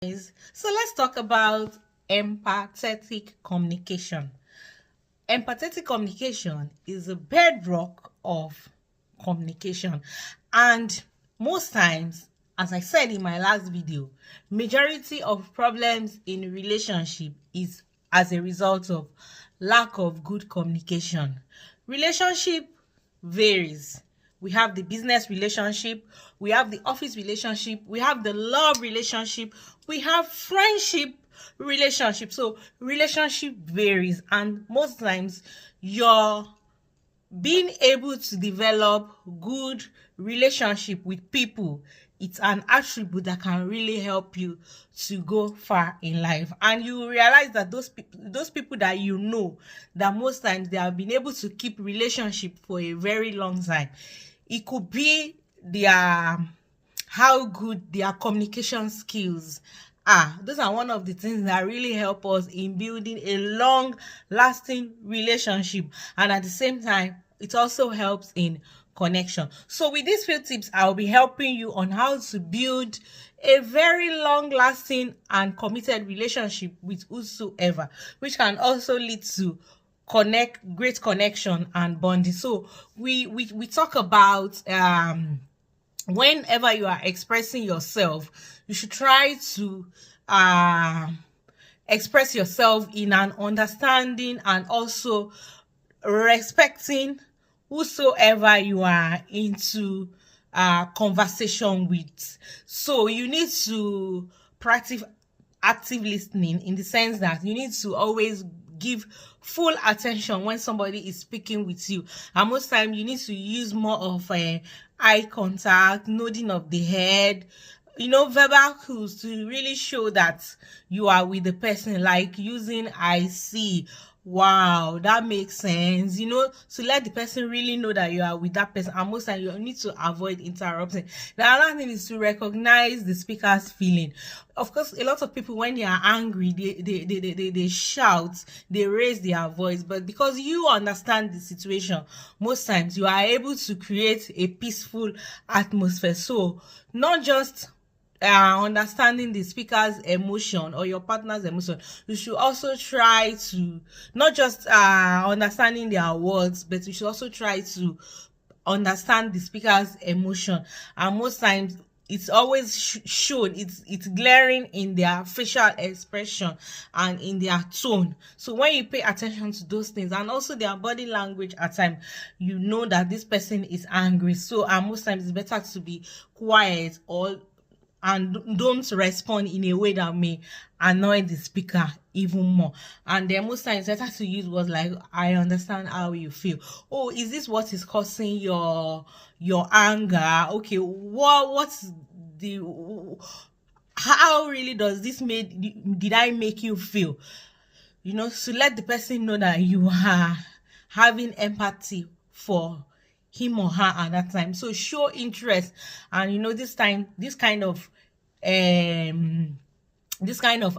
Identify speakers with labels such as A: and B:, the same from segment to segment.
A: So let's talk about empathetic communication. Empathetic communication is a bedrock of communication, and most times, as I said in my last video, majority of problems in relationship is as a result of lack of good communication. Relationship varies. We have the business relationship, we have the office relationship, we have the love relationship, we have friendship relationship. So relationship varies, and most times your being able to develop good relationship with people, it's an attribute that can really help you to go far in life. And you realize that those people that you know, that most times they have been able to keep relationship for a very long time, it could be their how good their communication skills are. Those are one of the things that really help us in building a long lasting relationship, and at the same time it also helps in connection. So with these few tips, I'll be helping you on how to build a very long lasting and committed relationship with whosoever, which can also lead to great connection and bonding. So we talk about whenever you are expressing yourself, you should try to express yourself in an understanding and also respecting whosoever you are into conversation with. So you need to practice active listening, in the sense that you need to always give full attention when somebody is speaking with you, and most time you need to use more of eye contact, nodding of the head, verbal cues to really show that you are with the person, like using I see, wow, that makes sense, to let the person really know that you are with that person. And most times you need to avoid interrupting. The other thing is to recognize the speaker's feeling. Of course, a lot of people, when they are angry, they shout, they raise their voice, but because you understand the situation, most times you are able to create a peaceful atmosphere. So not just understanding the speaker's emotion or your partner's emotion, you should also try to not just understanding their words, but you should also try to understand the speaker's emotion. And most times it's always shown, it's glaring in their facial expression and in their tone. So when you pay attention to those things, and also their body language at times, you know that this person is angry. So most times it's better to be quiet and don't respond in a way that may annoy the speaker even more. And then most times it's better to use words like, I understand how you feel. Oh, is this what is causing your anger? Okay, what's the how really does this did I make you feel? To let the person know that you are having empathy for him or her at that time. So show interest, and this kind of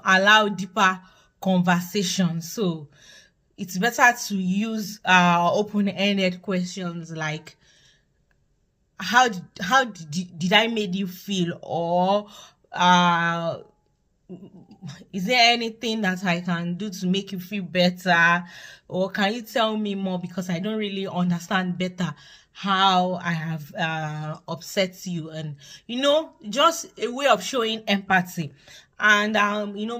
A: allow deeper conversation. So it's better to use open-ended questions like, how did I made you feel? Or is there anything that I can do to make you feel better? Or can you tell me more, because I don't really understand better how I have upset you? And just a way of showing empathy. And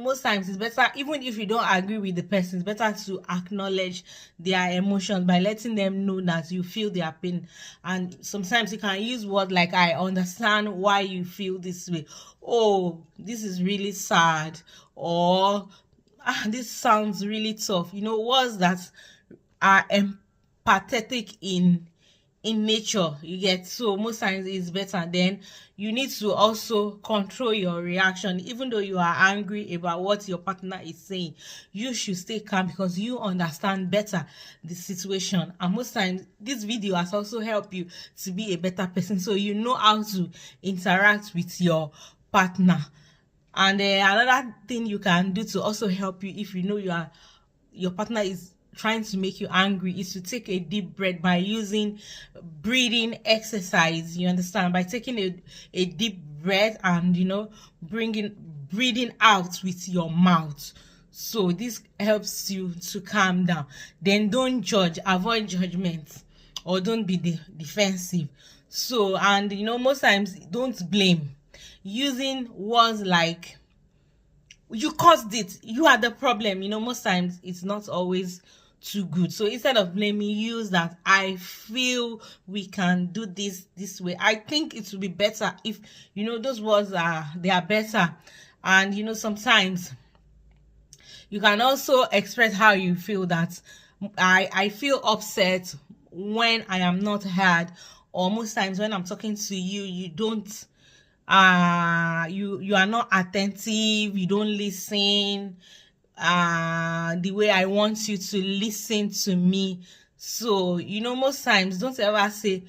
A: most times it's better, even if you don't agree with the person, it's better to acknowledge their emotions by letting them know that you feel their pain. And sometimes you can use words like, I understand why you feel this way. Oh, this is really sad. Or this sounds really tough. Words that are empathetic in nature, you get. So most times it's better. Then you need to also control your reaction. Even though you are angry about what your partner is saying, you should stay calm, because you understand better the situation. And most times this video has also helped you to be a better person, so you know how to interact with your partner. And another thing you can do to also help you, if your partner is trying to make you angry, is to take a deep breath by using breathing exercise. You understand? By taking a deep breath and breathing out with your mouth. So this helps you to calm down. Then don't judge, avoid judgment, or don't be defensive. So, and most times, don't blame. Using words like you caused it, you are the problem, most times it's not always too good. So instead of blaming, use that I feel we can do this way. I think it would be better if those words are better. And sometimes you can also express how you feel, that I feel upset when I am not heard, or most times when I'm talking to you, you don't you are not attentive, you don't listen the way I want you to listen to me. So most times, don't ever say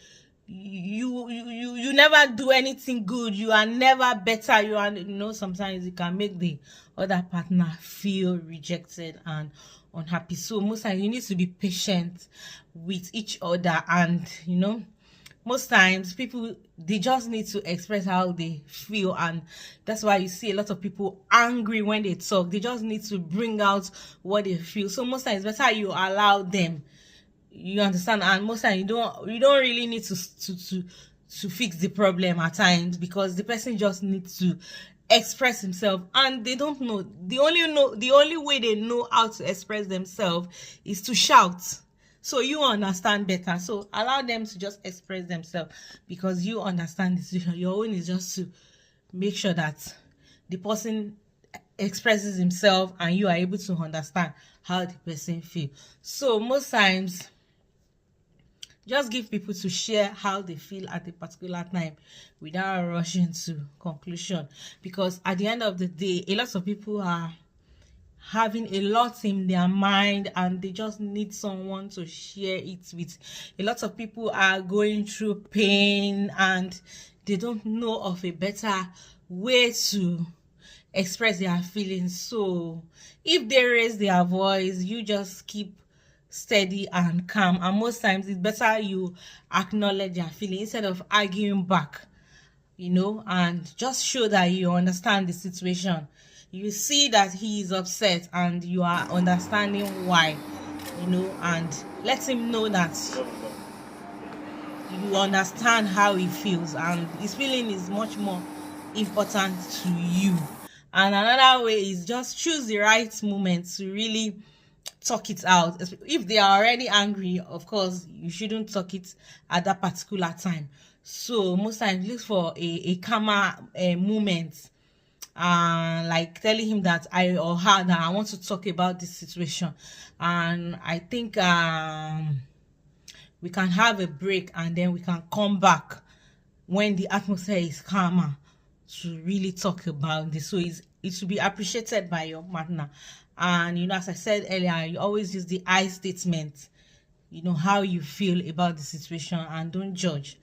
A: you never do anything good, you are never better, you are sometimes it can make the other partner feel rejected and unhappy. So most times you need to be patient with each other, and most times people, they just need to express how they feel, and that's why you see a lot of people angry when they talk. They just need to bring out what they feel. So most times it's better you allow them, you understand. And most times you don't really need to fix the problem at times, because the person just needs to express himself, and they don't know. The only way they know how to express themselves is to shout. So you understand better. So allow them to just express themselves, because you understand the situation. Your own is just to make sure that the person expresses himself and you are able to understand how the person feels. So most times, just give people to share how they feel at a particular time without rushing to conclusion, because at the end of the day, a lot of people are having a lot in their mind and they just need someone to share it with. A lot of people are going through pain and they don't know of a better way to express their feelings. So if they raise their voice, you just keep steady and calm, and most times it's better you acknowledge their feeling instead of arguing back, and just show that you understand the situation. You see that he is upset and you are understanding why, and let him know that you understand how he feels, and his feeling is much more important to you. And another way is just choose the right moment to really talk it out. If they are already angry, of course you shouldn't talk it at that particular time. So most times look for a calmer moment, like telling him that I want to talk about this situation, and I think we can have a break and then we can come back when the atmosphere is calmer to really talk about this. So it should be appreciated by your partner. And as I said earlier, you always use the I statement, how you feel about the situation, and don't judge.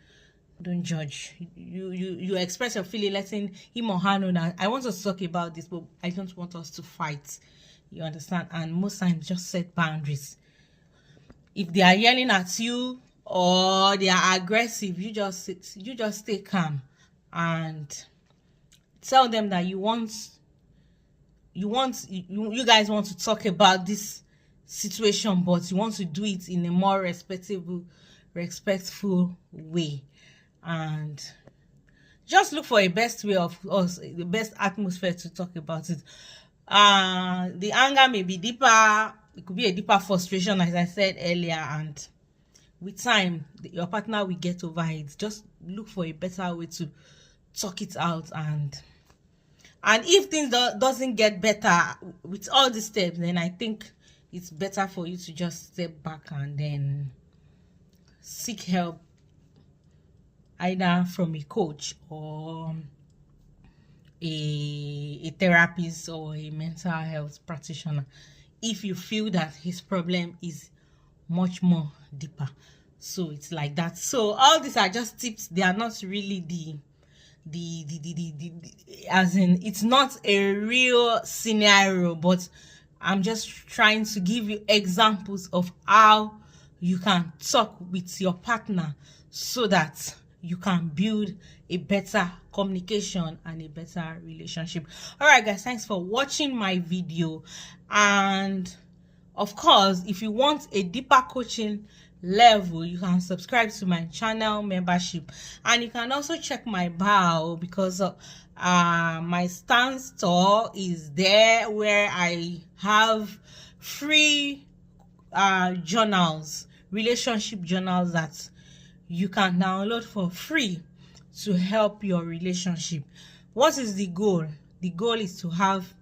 A: You express your feeling, letting him or her know that I want us to talk about this, but I don't want us to fight. You understand? And most times just set boundaries. If they are yelling at you or they are aggressive, you just stay calm and tell them that you guys want to talk about this situation, but you want to do it in a more respectful way, and just look for a best way of us, the best atmosphere to talk about it. The anger may be deeper, it could be a deeper frustration, as I said earlier, and with time your partner will get over it. Just look for a better way to talk it out, and if things doesn't get better with all these steps, then I think it's better for you to just step back and then seek help, either from a coach or a therapist or a mental health practitioner, if you feel that his problem is much more deeper. So it's like that. So all these are just tips. They are not really as in, it's not a real scenario, but I'm just trying to give you examples of how you can talk with your partner so that you can build a better communication and a better relationship. All right, guys, thanks for watching my video. And of course, if you want a deeper coaching level, you can subscribe to my channel membership, and you can also check my bio, because my Stan store is there, where I have free journals, relationship journals, that you can download for free to help your relationship. What is the goal? The goal is to have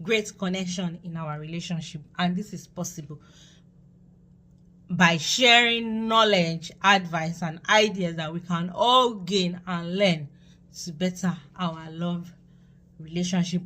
A: great connection in our relationship, and this is possible by sharing knowledge, advice, and ideas that we can all gain and learn to better our love relationship.